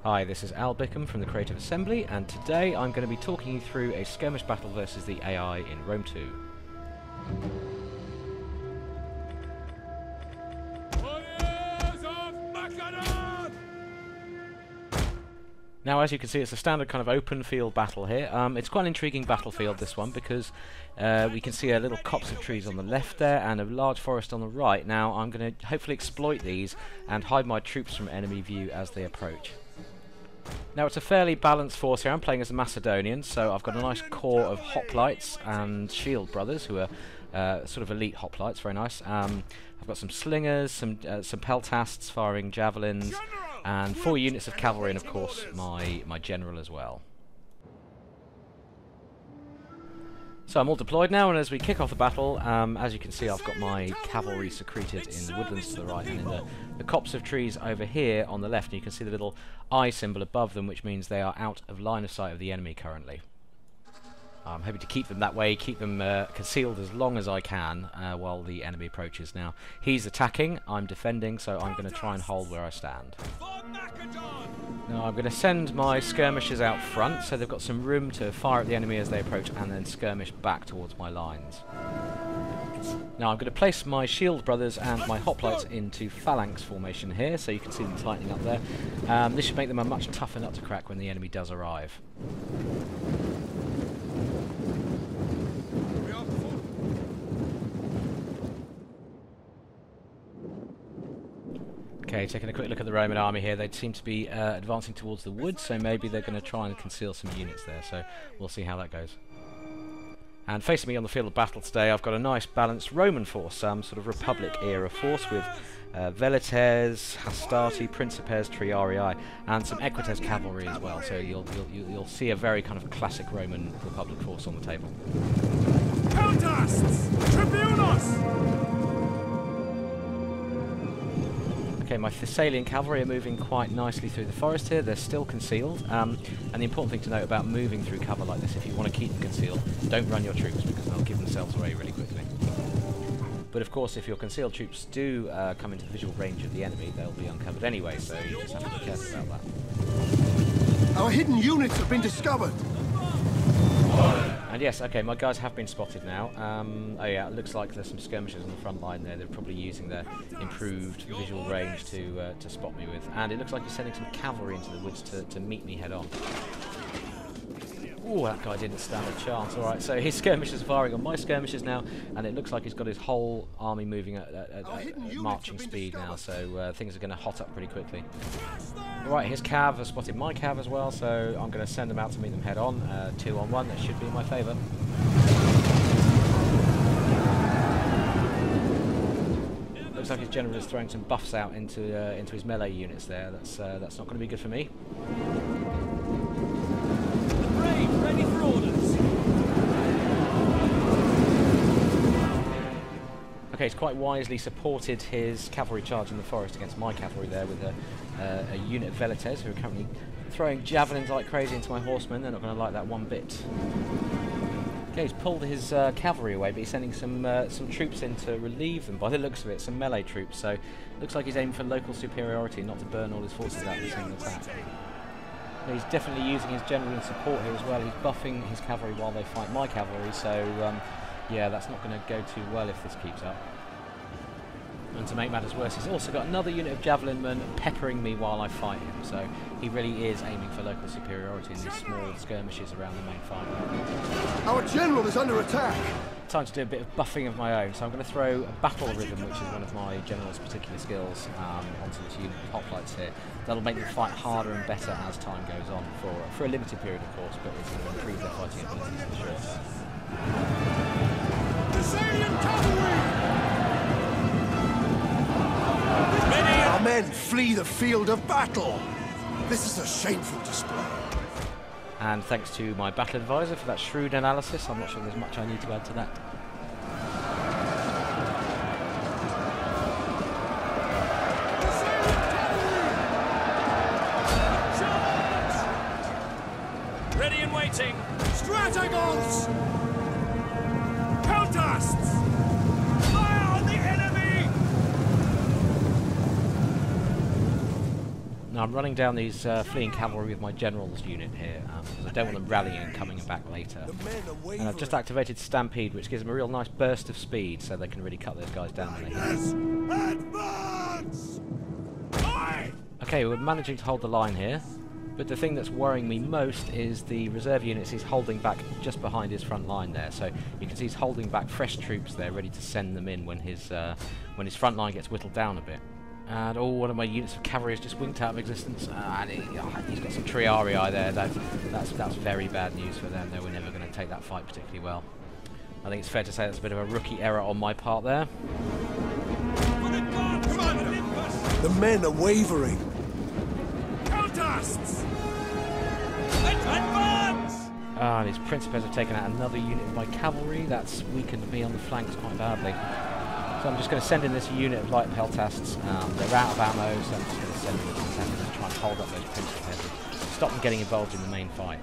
Hi, this is Al Bickham from the Creative Assembly, and today I'm going to be talking you through a skirmish battle versus the AI in Rome 2. Warriors of Macedon! Now, as you can see, it's a standard kind of open field battle here. It's quite an intriguing battlefield, this one, because we can see a little copse of trees on the left there and a large forest on the right. Now, I'm going to hopefully exploit these and hide my troops from enemy view as they approach. Now, it's a fairly balanced force here. I'm playing as a Macedonian, so I've got a nice core of hoplites and shield brothers who are sort of elite hoplites, very nice. I've got some slingers, some peltasts firing javelins, and 4 units of cavalry, and of course my general as well. So I'm all deployed now, and as we kick off the battle, as you can see, I've got my cavalry secreted in the woodlands to the right and in the copse of trees over here on the left, and you can see the little eye symbol above them, which means they are out of line of sight of the enemy currently. I'm hoping to keep them that way, keep them concealed as long as I can while the enemy approaches. Now, he's attacking, I'm defending, so I'm going to try and hold where I stand. Now, I'm going to send my skirmishers out front, so they've got some room to fire at the enemy as they approach, and then skirmish back towards my lines. Now, I'm going to place my shield brothers and my hoplites into phalanx formation here, so you can see them tightening up there. This should make them a much tougher nut to crack when the enemy does arrive. Okay, taking a quick look at the Roman army here, they seem to be advancing towards the woods, so maybe they're going to try and conceal some units there, so we'll see how that goes. And facing me on the field of battle today, I've got a nice balanced Roman force, sort of Republic-era force with Velites, Hastati, Principes, Triarii, and some Equites cavalry as well, so you'll see a very kind of classic Roman Republic force on the table. Peltasts! Tribunos! Okay, my Thessalian cavalry are moving quite nicely through the forest here. They're still concealed, and the important thing to note about moving through cover like this, if you want to keep them concealed, don't run your troops because they'll give themselves away really quickly. But of course, if your concealed troops do come into visual range of the enemy, they'll be uncovered anyway, so you just have to be careful about that. Our hidden units have been discovered! And yes, okay, my guys have been spotted now. Oh yeah, it looks like there's some skirmishers on the front line there. They're probably using their improved visual range to spot me with. And it looks like he's sending some cavalry into the woods to meet me head on. Ooh, that guy didn't stand a chance. Alright, so his skirmishers are firing on my skirmishers now, and it looks like he's got his whole army moving at marching speed now, so things are going to hot up pretty quickly. Right, his cav has spotted my cav as well, so I'm going to send them out to meet them head on. 2 on 1, that should be in my favour. Looks like his general is throwing some buffs out into his melee units there. That's not going to be good for me. Ready for orders! Okay, he's quite wisely supported his cavalry charge in the forest against my cavalry there with a unit of Velites who are currently throwing javelins like crazy into my horsemen. They're not going to like that one bit. Okay, he's pulled his cavalry away, but he's sending some troops in to relieve them, by the looks of it, some melee troops, so looks like he's aiming for local superiority, not to burn all his forces out in a single attack. He's definitely using his general in support here as well. He's buffing his cavalry while they fight my cavalry, so yeah, that's not going to go too well if this keeps up. And to make matters worse, he's also got another unit of javelin men peppering me while I fight him, so he really is aiming for local superiority in these small skirmishes around the main fight. Our general is under attack! Time to do a bit of buffing of my own, so I'm going to throw a battle rhythm, which is one of my general's particular skills, onto this unit of hoplites here. That'll make them fight harder and better as time goes on, for a limited period of course, but it's going to improve their fighting abilities in the short term. Thessalian cavalry! Our men flee the field of battle! This is a shameful display. And thanks to my battle advisor for that shrewd analysis. I'm not sure there's much I need to add to that. Ready and waiting! Strategons! Peltasts! Fire on the enemy! Now I'm running down these fleeing cavalry with my general's unit here, because I don't want them rallying and coming back later. And I've just activated Stampede, which gives them a real nice burst of speed, so they can really cut those guys down when they hit. Advance! Okay, we're managing to hold the line here, but the thing that's worrying me most is the reserve units he's holding back just behind his front line there. So you can see he's holding back fresh troops there, ready to send them in when his front line gets whittled down a bit. And one of my units of cavalry has just winked out of existence. And he's got some Triarii there. That's very bad news for them. They were never going to take that fight particularly well. I think it's fair to say that's a bit of a rookie error on my part there. The men are wavering. Countast! Advance! And his Principes have taken out another unit of my cavalry. That's weakened me on the flanks quite badly. So I'm just going to send in this unit of light peltasts. They're out of ammo, so I'm just going to send in this attack and try and hold up those Principes and stop them getting involved in the main fight.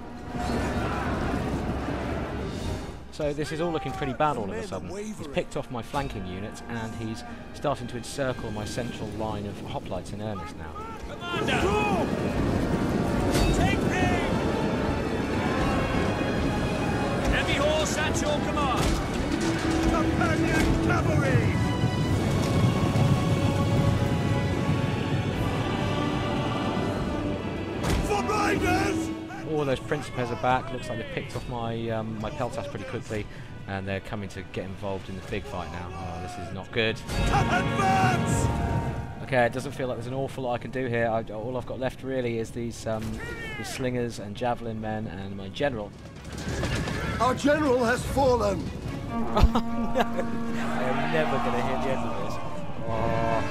So this is all looking pretty bad all of a sudden. He's picked off my flanking units and he's starting to encircle my central line of hoplites in earnest now. Commander! Take aim! Heavy horse at your command! Companion cavalry! For riders! All those Principes are back. Looks like they picked off my my peltasts pretty quickly, and they're coming to get involved in the big fight now. Oh, this is not good. Advance! Okay, it doesn't feel like there's an awful lot I can do here. All I've got left really is these slingers and javelin men and my general. Our general has fallen! Oh no! I am never going to hit the end of this. Oh.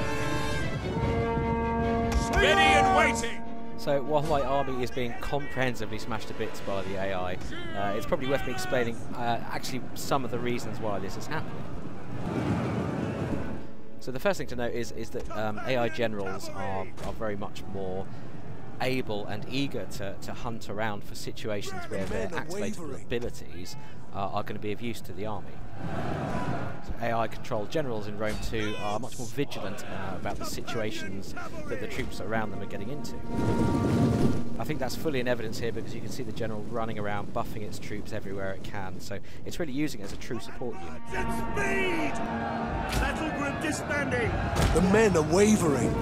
Ready and waiting! So while my army is being comprehensively smashed to bits by the AI, it's probably worth me explaining actually some of the reasons why this is happening. So the first thing to note is that AI generals are very much more able and eager to hunt around for situations where their activated abilities are going to be of use to the army. So AI-controlled generals in Rome 2 are much more vigilant about the situations that the troops around them are getting into. I think that's fully in evidence here because you can see the general running around, buffing its troops everywhere it can, so it's really using it as a true support unit. Speed! Battle group disbanding! The men are wavering.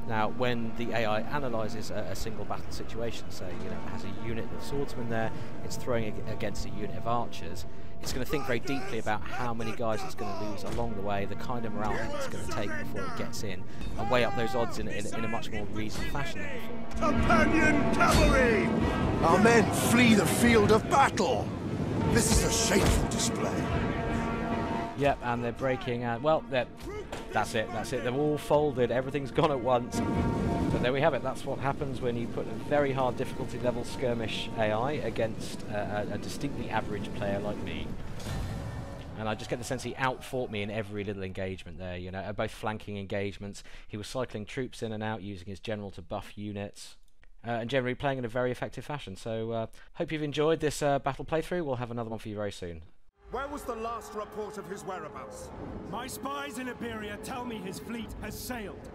Now, when the AI analyses a single battle situation, say, it has a unit of swordsmen there, it's throwing it against a unit of archers, it's going to think very deeply about how many guys it's going to lose along the way, the kind of morale hit it's going to take before it gets in, and weigh up those odds in a much more reasoned fashion than before. Companion cavalry! Our men flee the field of battle! This is a shameful display. Yep, and they're breaking, well, that's it, they've all folded, everything's gone at once. So there we have it, that's what happens when you put a very hard difficulty level skirmish AI against a distinctly average player like me. And I just get the sense he outfought me in every little engagement there, at both flanking engagements. He was cycling troops in and out, using his general to buff units. And generally playing in a very effective fashion. So hope you've enjoyed this battle playthrough. We'll have another one for you very soon. Where was the last report of his whereabouts? My spies in Iberia tell me his fleet has sailed.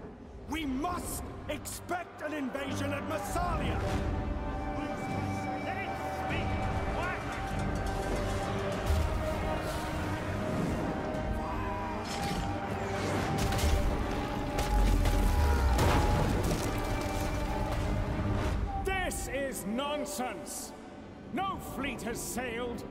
We must expect an invasion at Massalia! Let it speak! This is nonsense! No fleet has sailed!